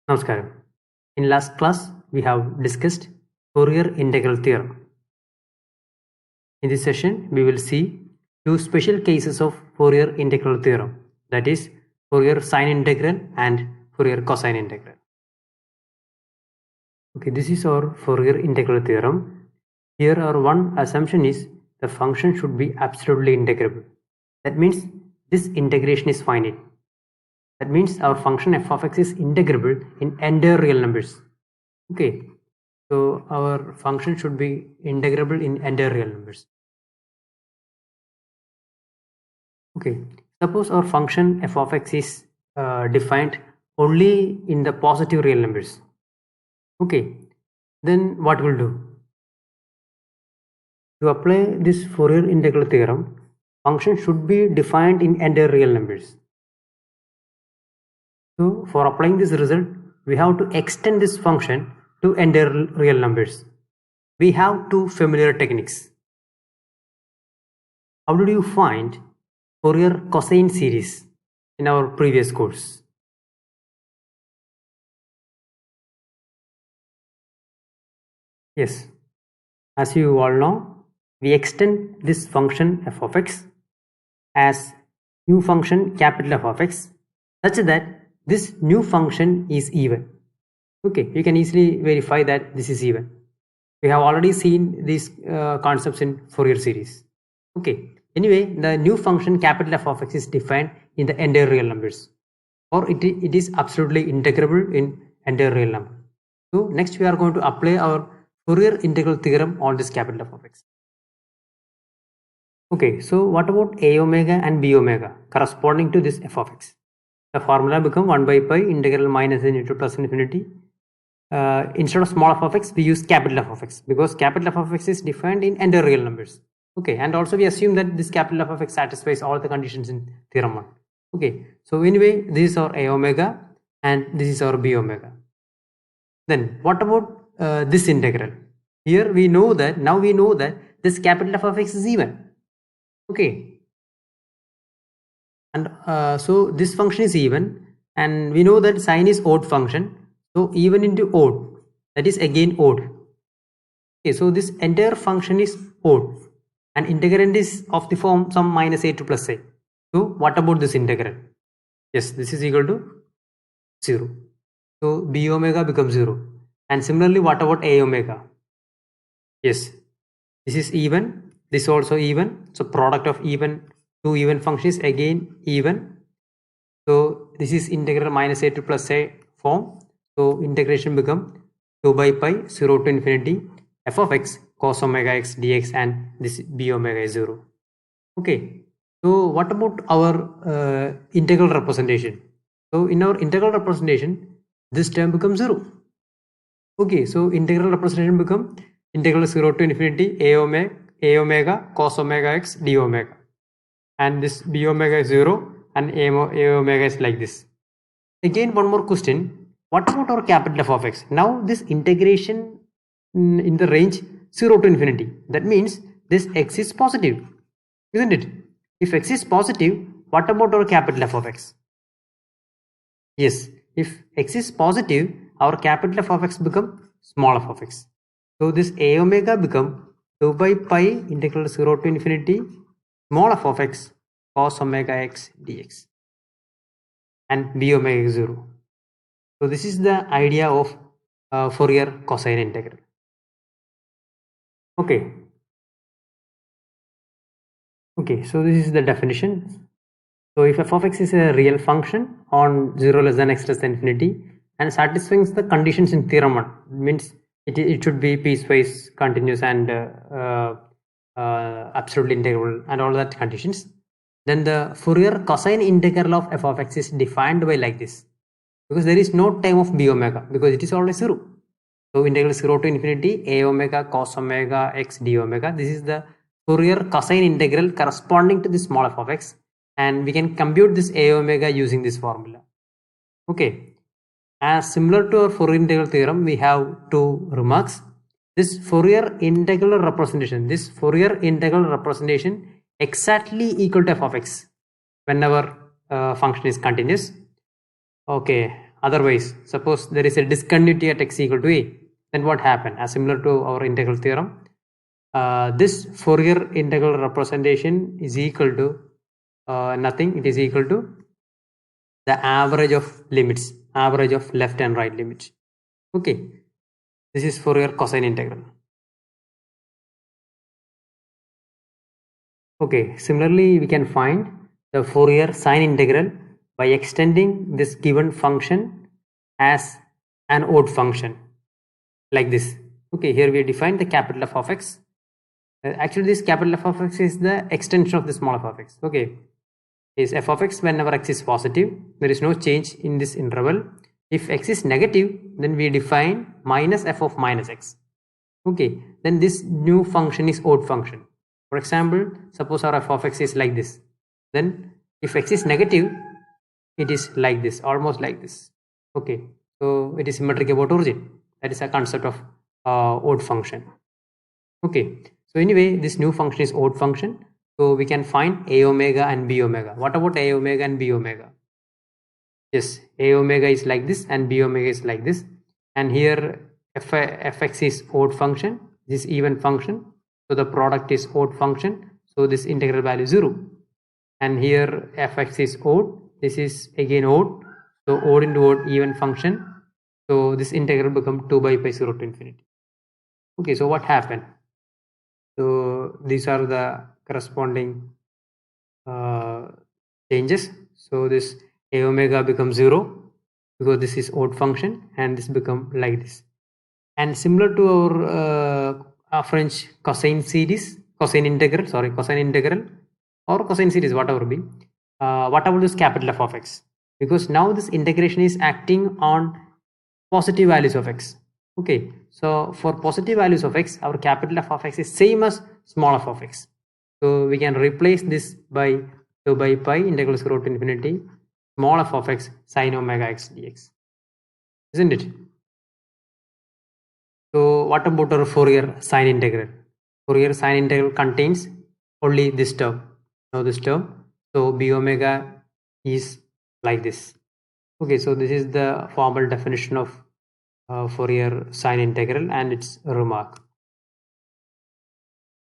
Namaskaram. In last class, we have discussed Fourier integral theorem. In this session, we will see two special cases of Fourier integral theorem, that is Fourier sine integral and Fourier cosine integral. Okay, this is our Fourier integral theorem. Here our one assumption is the function should be absolutely integrable. That means this integration is finite. That means our function f of x is integrable in entire real numbers. Okay, so our function should be integrable in entire real numbers. Okay, suppose our function f of x is defined only in the positive real numbers. Okay, then what we'll do? To apply this Fourier integral theorem, function should be defined in entire real numbers. So for applying this result, we have to extend this function to entire real numbers. We have two familiar techniques. How did you find Fourier cosine series in our previous course? Yes, as you all know, we extend this function f of x as new function capital F of x such that this new function is even. Okay, you can easily verify that this is even. We have already seen these concepts in Fourier series. Okay, anyway, the new function capital F of x is defined in the entire real numbers, or it is absolutely integrable in entire real number. So next we are going to apply our Fourier integral theorem on this capital F of x. Okay, so what about a omega and b omega corresponding to this f of x? The formula become 1 by pi integral minus n into plus infinity. Instead of small f of x, we use capital F of x because capital F of x is defined in entire real numbers. Okay, and also we assume that this capital F of x satisfies all the conditions in theorem 1. Okay, so anyway, this is our a omega and this is our b omega. Then what about this integral? Here we know that, now we know that this capital F of x is even. Okay, and so this function is even, and we know that sine is odd function, so even into odd, that is again odd. Okay, so this entire function is odd and integrand is of the form some minus a to plus a. So what about this integral? Yes, this is equal to 0. So b omega becomes 0. And similarly, what about a omega? Yes, this is even, this also even. So product of even two even functions again even. So this is integral minus a to plus a form. So integration become 2 by pi 0 to infinity f of x cos omega x dx, and this b omega is 0. Okay, so what about our integral representation? So in our integral representation, this term becomes 0. Okay, so integral representation become integral 0 to infinity a omega cos omega x d omega, and this b omega is 0 and a omega is like this. Again, one more question. What about our capital F of x? Now this integration in the range 0 to infinity. That means this x is positive, isn't it? If x is positive, what about our capital F of x? Yes, if x is positive, our capital F of x become small f of x. So this a omega become 2 by pi integral 0 to infinity small f of x cos omega x dx, and b omega is 0. So this is the idea of Fourier cosine integral. Okay. Okay, so this is the definition. So if f of x is a real function on 0 less than x less than infinity and satisfies the conditions in theorem 1, means it should be piecewise continuous and absolutely integrable and all that conditions, then the Fourier cosine integral of f of x is defined by like this, because there is no time of b omega because it is always 0. So integral 0 to infinity a omega cos omega x d omega, this is the Fourier cosine integral corresponding to this small f of x, and we can compute this a omega using this formula. Okay, as similar to our Fourier integral theorem, we have two remarks. This Fourier integral representation exactly equal to f of x whenever function is continuous. Okay, Otherwise, suppose there is a discontinuity at x equal to a, then what happened? As similar to our integral theorem, this Fourier integral representation is equal to nothing. It is equal to the average of limits, average of left and right limits. Okay, this is Fourier cosine integral. Okay, similarly, we can find the Fourier sine integral by extending this given function as an odd function like this. Okay, here we define the capital F of x. Actually, this capital F of x is the extension of the small f of x. Okay, is f of x whenever x is positive, there is no change in this interval. If x is negative, then we define minus f of minus x. Okay, then this new function is odd function. For example, suppose our f of x is like this. Then if x is negative, it is like this, almost like this. Okay, so it is symmetric about origin. That is a concept of odd function. Okay, so anyway, this new function is odd function. So we can find a omega and b omega. What about a omega and b omega? Yes, a omega is like this and b omega is like this. And here fx is odd function, this even function. So the product is odd function. So this integral value is 0. And here fx is odd. This is again odd. So odd into odd even function. So this integral becomes 2 by pi 0 to infinity. Okay, so what happened? So these are the corresponding changes. So this a omega becomes 0 because this is odd function, and this become like this. And similar to our French cosine series, cosine integral or cosine series, whatever be. What about this capital F of x? Because now this integration is acting on positive values of x. Okay, so for positive values of x, our capital F of x is same as small f of x. So we can replace this by 2 by pi integral 0 to infinity small f of x sine omega x dx, isn't it? So what about our Fourier sine integral? Fourier sine integral contains only this term. Now this term. So b omega is like this. Okay, so this is the formal definition of Fourier sine integral and its remark.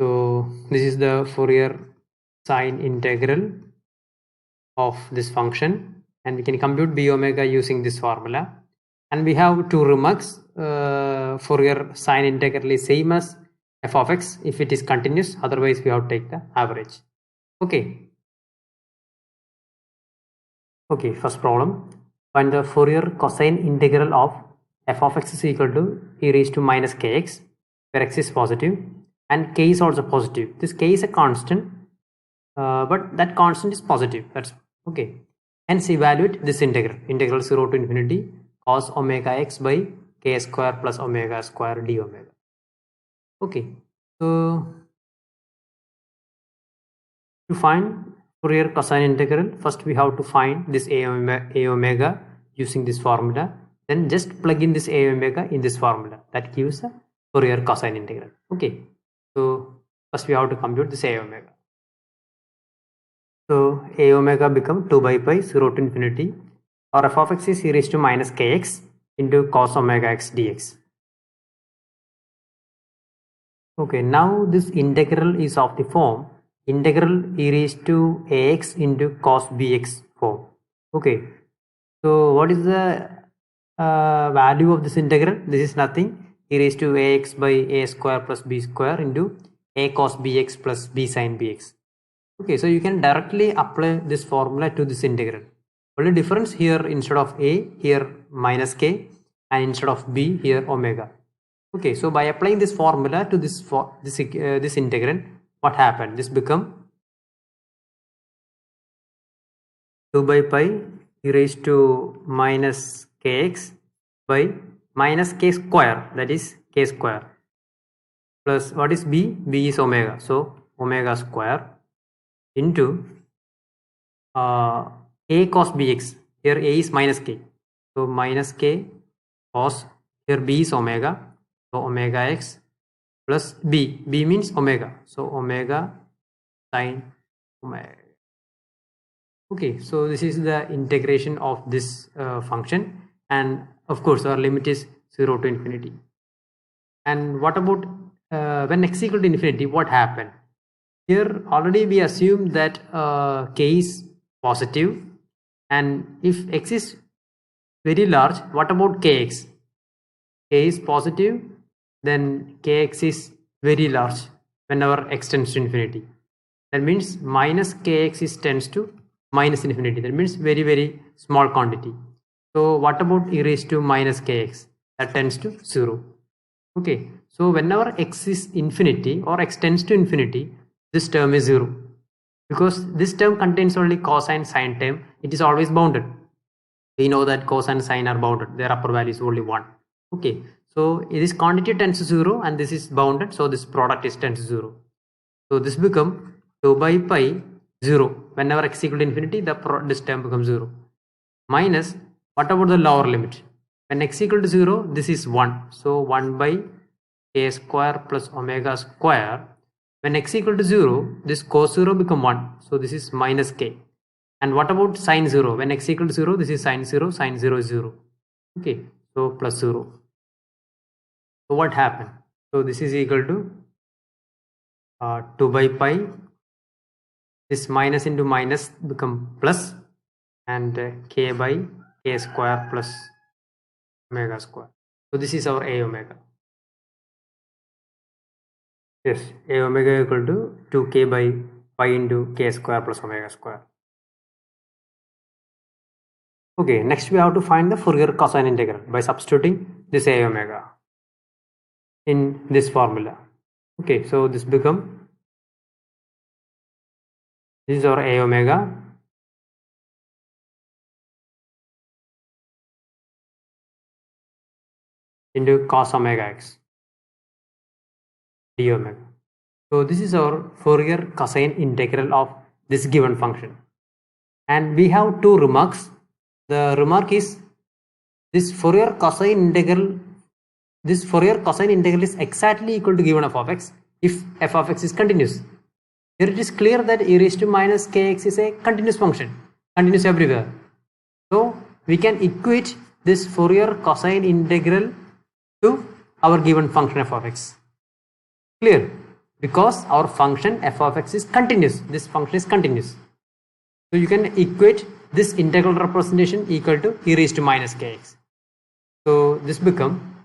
So this is the Fourier sine integral of this function, and we can compute b omega using this formula. And we have two remarks. Fourier sine integral is same as f of x if it is continuous, otherwise we have to take the average. Okay, first problem. Find the Fourier cosine integral of f of x is equal to e raised to minus kx, where x is positive and k is also positive. This k is a constant, but that constant is positive. That's okay. Hence evaluate this integral 0 to infinity cos omega x by k square plus omega square d omega. Okay, so to find Fourier cosine integral, first we have to find this a omega using this formula. Then just plug in this a omega in this formula. That gives a Fourier cosine integral. Okay, so first we have to compute this a omega. So a omega become 2 by pi 0 to infinity, or f of x is e raised to minus kx into cos omega x dx. Okay, now this integral is of the form integral e raised to ax into cos bx form. Okay, so what is the value of this integral? This is nothing, e raised to ax by a square plus b square into a cos bx plus b sin bx. Okay, so you can directly apply this formula to this integral. Only difference here, instead of a, here minus k, and instead of b, here omega. Okay, so by applying this formula to this integral, what happened? This become 2 by pi e raised to minus kx by minus k square, that is k square, plus what is b? B is omega, so omega square into a cos bx. Here a is minus k, so minus k cos, here b is omega, so omega x plus b. B means omega, so omega sin omega. Okay, so this is the integration of this function, and of course our limit is 0 to infinity. And what about when x equal to infinity, what happened? Here already we assume that k is positive, and if x is very large, what about kx? K is positive, then kx is very large whenever x tends to infinity. That means minus kx is tends to minus infinity. That means very, very small quantity. So what about e raised to minus kx? That tends to 0. Okay, so whenever x is infinity or x tends to infinity, this term is 0. Because this term contains only cosine sine term, it is always bounded. We know that cos and sine are bounded, their upper value is only 1. Okay, so this quantity tends to 0 and this is bounded, so this product is tends to 0. So this become 2 by pi 0. Whenever x equal to infinity, this term becomes 0. Minus, what about the lower limit? When x equal to 0, this is 1. So 1 by k square plus omega square. When x equal to 0, this cos 0 become 1. So this is minus k. And what about sine 0? When x equal to 0, this is sine 0 is 0. Okay, so plus 0. So what happened? So this is equal to 2 by pi. This minus into minus become plus, and k by k square plus omega square. So this is our a omega. Yes, a omega equal to 2k by pi into k square plus omega square. Okay, next we have to find the Fourier cosine integral by substituting this a omega in this formula. Okay, so this is our a omega into cos omega x d omega. So this is our Fourier cosine integral of this given function. And we have two remarks. The remark is this Fourier cosine integral is exactly equal to given f of x if f of x is continuous. Here it is clear that e raised to minus kx is a continuous function, continuous everywhere. So we can equate this Fourier cosine integral to our given function f of x. Clear? Because our function f of x is continuous. This function is continuous. So you can equate this integral representation equal to e raised to minus kx. So this become,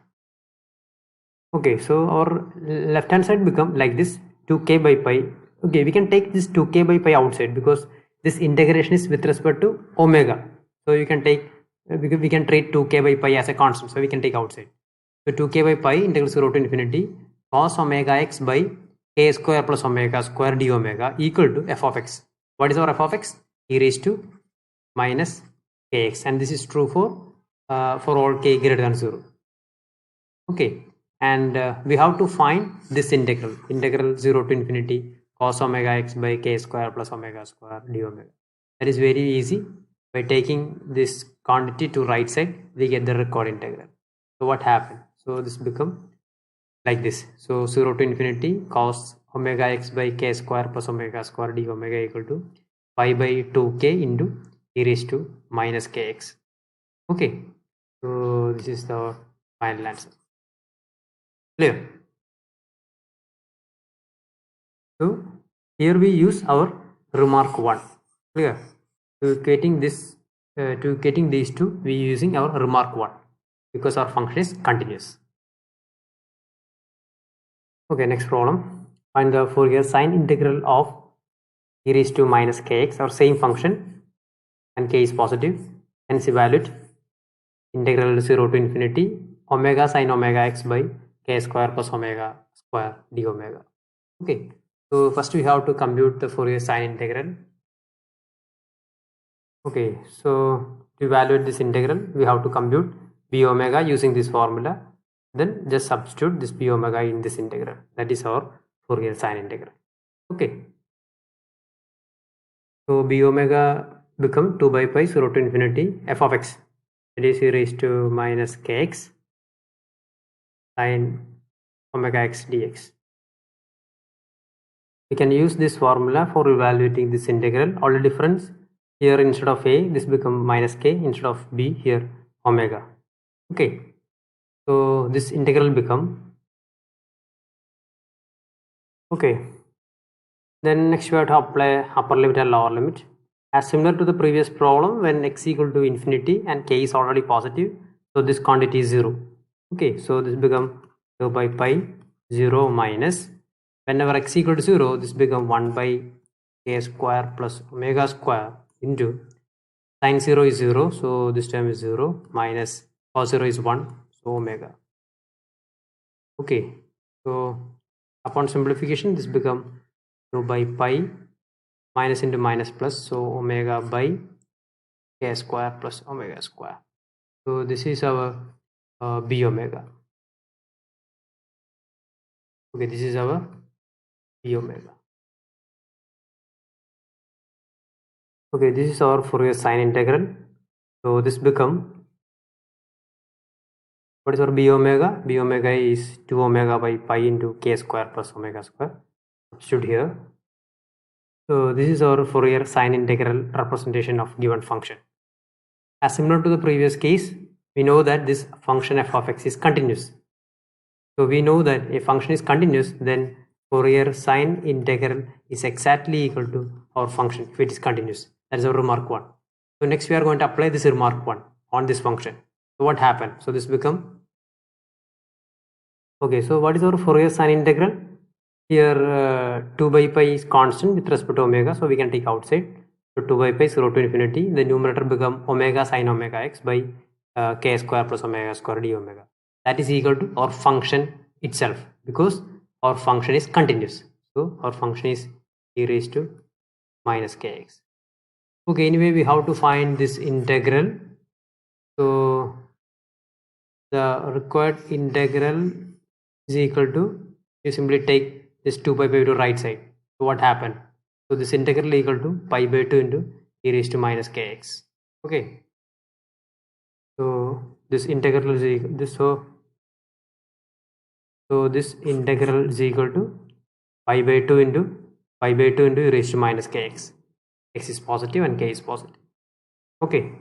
okay, so our left hand side become like this 2k by pi. Okay, we can take this 2k by pi outside because this integration is with respect to omega. So you can take, we can treat 2k by pi as a constant, so we can take outside. So 2k by pi integral 0 to infinity cos omega x by k square plus omega square d omega equal to f of x. What is our f of x? E raised to minus kx, and this is true for all k greater than 0. Okay, and we have to find this integral 0 to infinity cos omega x by k square plus omega square d omega. That is very easy. By taking this quantity to right side, we get the required integral. So what happened? So this become like this. So 0 to infinity cos omega x by k square plus omega square d omega equal to pi by 2k into e raised to minus kx. Okay, so this is the final answer. Clear? So here we use our remark 1. Clear? To getting these two, we using our remark 1 because our function is continuous. Okay, next problem. Find the Fourier sine integral of e raised to minus kx, or same function, and k is positive. Hence evaluate integral 0 to infinity omega sine omega x by k square plus omega square d omega. Okay, so first we have to compute the Fourier sine integral. Okay, so to evaluate this integral, we have to compute b omega using this formula. Then just substitute this b omega in this integral. That is our Fourier sine integral. Okay. So b omega become 2 by pi 0 to infinity f of x. That is e raised to minus kx sine omega x dx. We can use this formula for evaluating this integral. All the difference here, instead of a, this become minus k, instead of b, here omega. Okay, so this integral become, okay, then next we have to apply upper limit and lower limit. As similar to the previous problem, when x equal to infinity and k is already positive, so this quantity is 0. Okay, so this become 2 by pi 0 minus, whenever x equal to 0, this become 1 by k square plus omega square into sin 0 is 0, so this term is 0 minus cos 0 is 1, so omega. Okay, so upon simplification, this become 2 by pi minus into minus plus, so omega by k square plus omega square. So this is our b omega. Okay, this is our b omega. Okay, this is our Fourier sine integral. So this become, what is our b omega? B omega is 2 omega by pi into k square plus omega square. Substitute here. So this is our Fourier sine integral representation of given function. As similar to the previous case, we know that this function f of x is continuous. So we know that a function is continuous, then Fourier sine integral is exactly equal to our function if it is continuous. That is our remark 1. So next we are going to apply this remark 1 on this function. So what happened? So this become, okay, so what is our Fourier sine integral? Here 2 by pi is constant with respect to omega, so we can take outside. So 2 by pi 0 to infinity, the numerator become omega sine omega x by k square plus omega square d omega. That is equal to our function itself, because our function is continuous. So our function is e raised to minus kx. Okay, anyway, we have to find this integral. So the required integral is equal to, you simply take this 2 pi by to right side. So what happened? So this integral equal to pi by 2 into e raised to minus kx. Okay. So this integral is equal this, so this integral is equal to pi by 2 into e raised to minus kx. X is positive and k is positive. Okay.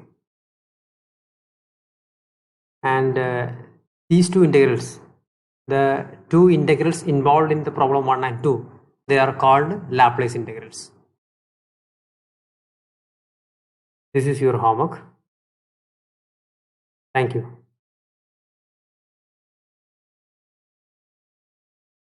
And these two integrals, the two integrals involved in the problem 1 and 2, they are called Laplace integrals. This is your homework. Thank you.